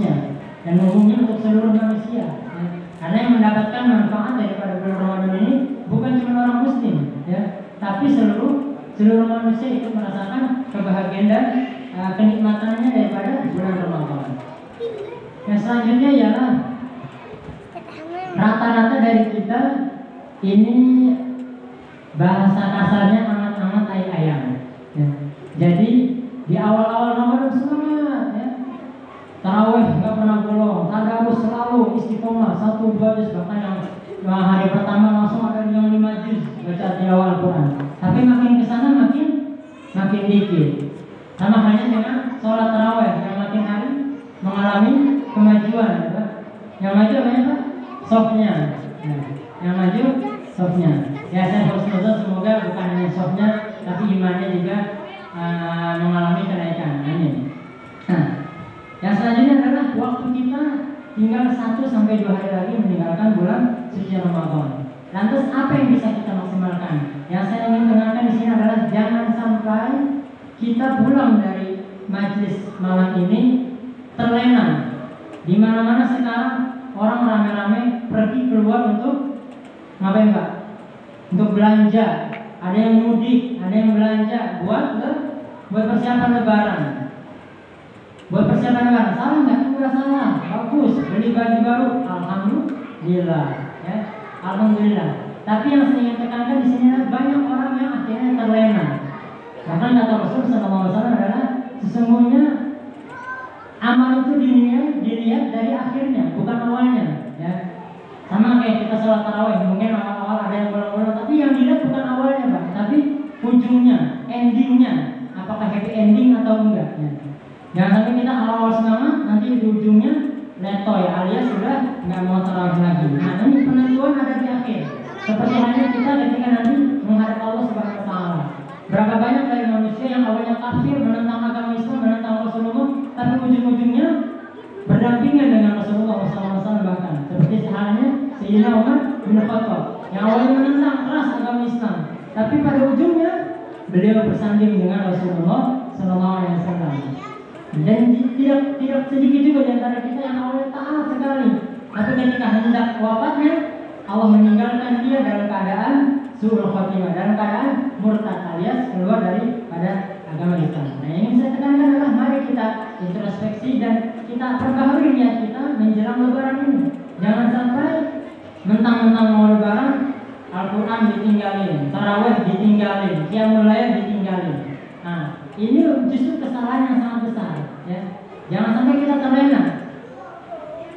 khususnya dan umumnya untuk seluruh manusia. Ya. Karena yang mendapatkan manfaat daripada bulan Ramadan ini bukan cuma orang Muslim, ya, tapi seluruh manusia itu merasakan kebahagiaan dan kenikmatannya daripada bulan Ramadan. Yang selanjutnya ialah rata-rata dari kita ini bahasa kasarnya amat-amat tai ayam. Ya. Jadi di awal-awal Ramadan semangat, ya. Tarawih nggak pernah bolong, tadarus selalu istiqomah 1-2 juz, bahkan yang hari pertama langsung ada yang 5 juz baca tilawah Al-Quran. Tapi makin kesana makin dikit. Sama halnya dengan sholat tarawih yang makin hari mengalami kemajuan, ya. Yang maju apa? Softnya. Nah, yang maju softnya. Ya saya bersemoga semoga bukan hanya softnya, tapi imannya juga mengalami kenaikan. Amin. Nah, yang selanjutnya adalah waktu kita tinggal 1-2 hari lagi meninggalkan bulan suci Ramadan. Lantas apa yang bisa kita maksimalkan? Yang saya ingin tekankan di sini adalah jangan sampai kita pulang dari majelis malam ini terlena. Di mana-mana sekarang orang rame-rame pergi keluar untuk ngapain Pak? Untuk belanja. Ada yang mudik, ada yang belanja buat persiapan Lebaran. Buat persiapan Lebaran, salah nggak? Enggak salah, bagus. Beli baju baru, alhamdulillah, ya, alhamdulillah. Tapi yang saya ingin tekankan di sini adalah banyak orang yang akhirnya terlena. Bahkan kata Rasul SAW adalah sesungguhnya amal itu dilihat dari akhirnya, bukan awalnya. Ya. Sama kayak kita sholat tarawih, mungkin awal-awal ada yang bolong-bolong, tapi yang dilihat bukan awalnya Pak, tapi ujungnya, endingnya, apakah happy ending atau enggak. Ya. Jangan sampai kita awal semangat, nanti di ujungnya letoy alias sudah nggak mau tarawih lagi. Nah ini penentuan ada di akhir. Seperti halnya kita ketika nanti menghadap Allah Subhanahu Wa Taala. Berapa banyak dari manusia yang awalnya kafir, menentang agama Islam, menentang Rasulullah, tapi ujung-ujungnya berdampingan dengan Rasulullah SAW bahkan. Seperti halnya Sayyidina Umar bin Khattab yang awalnya menentang keras agama Islam, tapi pada ujungnya beliau bersanding dengan Rasulullah SAW. Dan tidak sedikit juga di antara kita yang awalnya taat sekali, tapi ketika hendak wafatnya Allah meninggalkan dia dalam keadaan su'ul khotimah, dalam keadaan murtad alias keluar daripada agama Islam. Nah, yang ingin saya tekankan adalah mari kita introspeksi dan kita perbaharui niat kita menjelang Lebaran ini. Jangan sampai mentang-mentang mau Lebaran Al-Quran ditinggalin, tarawih ditinggalin, qiyamul lail ditinggalin. Nah, ini justru kesalahan yang sangat besar, ya. Jangan sampai kita terlena.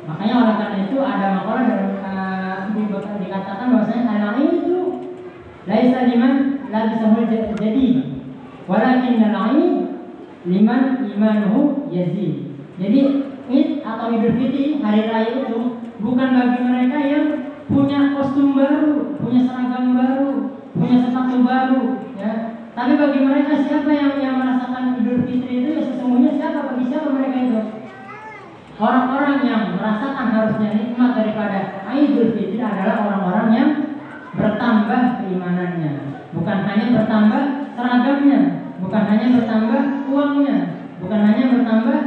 Makanya oleh karena itu ada makalah dalam dikatakan bahwasanya al-ain itu laisa liman la bisahul jadi walakin al-ain liman imanuhu yazid. Jadi Id atau Idul Fitri, hari raya itu bukan bagi mereka yang punya kostum baru, punya seragam baru, punya sepatu baru, ya. Tapi bagi mereka siapa yang merasakan Idul Fitri itu, ya sesungguhnya bagi siapa mereka itu? Orang-orang yang merasakan harusnya nikmat daripada Idul Fitri adalah orang-orang yang bertambah keimanannya, bukan hanya bertambah seragamnya, bukan hanya bertambah uangnya, bukan hanya bertambah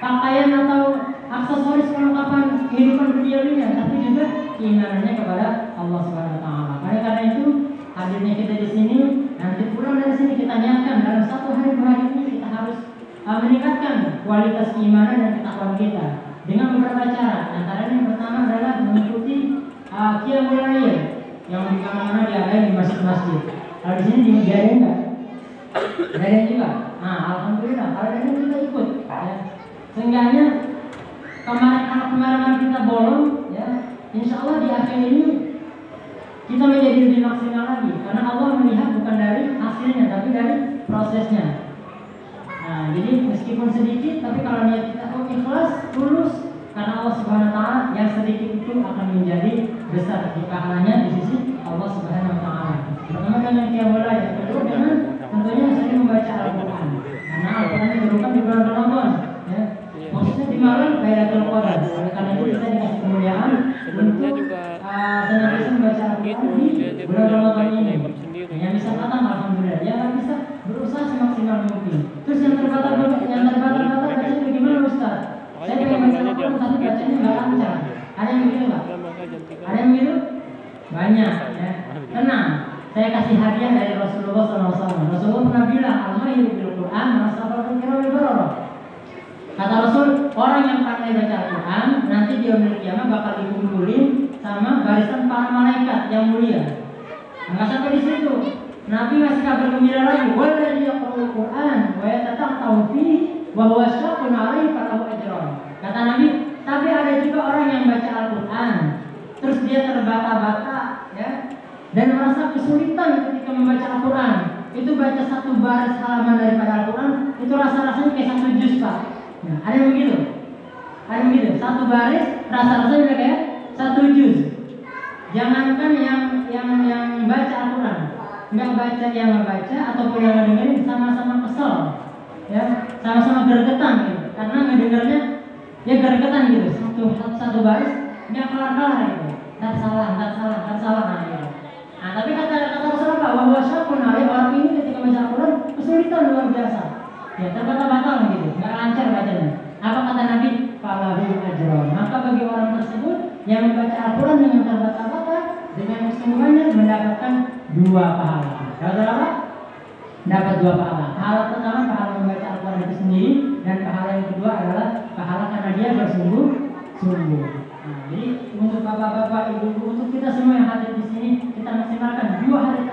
pakaian atau aksesoris perlengkapan kehidupan duniawinya, tapi juga keimanannya kepada Allah Subhanahu Wa Taala. Karena itu hadirnya kita di sini, nanti pulang dari sini kita niatkan dalam 1 hari 2 hari ini kita harus meningkatkan kualitas keimanan dan ketakwaan kita dengan beberapa cara. Antaranya yang pertama adalah mengikuti qiyamul lail yang di mana-mana diadain di masjid-masjid. Kalau di sini diadain enggak? Diadain juga. Nah, alhamdulillah kalau ada kita ikut, ya. Seenggaknya kemarin kita bolong, ya. Insya Allah di akhir ini kita menjadi lebih maksimal lagi, karena Allah melihat bukan dari hasilnya tapi dari prosesnya. Nah, jadi meskipun sedikit, tapi kalau niat kita ikhlas, tulus, karena Allah Subhanahu Wa Taala, yang sedikit itu akan menjadi besar di pahalanya di sisi Allah Subhanahu Wa Taala. Pertama dengan qiyamul lail, kedua dengan tentunya sering membaca Al-Quran, karena Al-Quran diturunkan di bulan Ramadan, ya. Maksudnya di malam Lailatul Qadar. Oleh karena itu kita dikasih kemuliaan untuk senantiasa membaca Al-Quran di bulan Ramadan ini. Yang bisa khatam alhamdulillah, yang bisa berusaha semaksimal mungkin. Terus yang terbatal baca bagaimana Ustaz? Saya pengen baca lancar. Ada yang begitu nggak? Ada yang begitu? Banyak. Ya. Tenang. Saya kasih hadiah dari Rasulullah SAW. Rasulullah pernah bilang, al-mahir bil Quran, masabal kirabil bararah. Kata Rasul, orang yang pandai baca Al-Quran nanti di yaumil kiamah bakal dikumpulin sama barisan para malaikat yang mulia. Nggak sampai di situ. Nabi ngasih kabar gembira lagi, walladzi yaqra'ul Quran wa yatata'attahu fihi wa huwa syaqqun 'alaihi falahu ajrun. Kata Nabi, tapi ada juga orang yang baca Al-Quran terus dia terbata-bata, ya, dan merasa kesulitan ketika membaca Al-Quran. Itu baca satu baris halaman daripada Al-Quran, itu rasa-rasanya kayak satu juz, Pak. Nah, ada yang begitu? Ada yang begitu? Satu baris rasa-rasanya udah kayak satu juz. Jangankan yang baca Al-Quran, nggak baca yang ngebaca ataupun yang ngedengerin sama-sama kesel, ya, sama-sama gergetan gitu. Karena ngedengernya ya gergetan gitu. Satu baris nggak kelar-kelar gitu. Tak salah nah, gitu. Nah, tapi kata Rasulullah bahwa syakun orang ini ketika baca Al-Quran kesulitan luar biasa. Ya, terbata-bata gitu, nggak lancar bacanya. Apa kata Nabi? Falahu ajrun. Maka bagi orang tersebut yang membaca Al-Quran dengan terbata-bata, dengan kesungguhannya mendapatkan 2 pahala. Dapat apa? Dapat 2 pahala. Pahala pertama pahala membaca Al-Quran itu sendiri, dan pahala yang kedua adalah pahala karena dia bersungguh-sungguh. Nah, jadi untuk bapak-bapak, ibu-ibu, untuk kita semua yang hadir di sini, kita maksimalkan 2 hari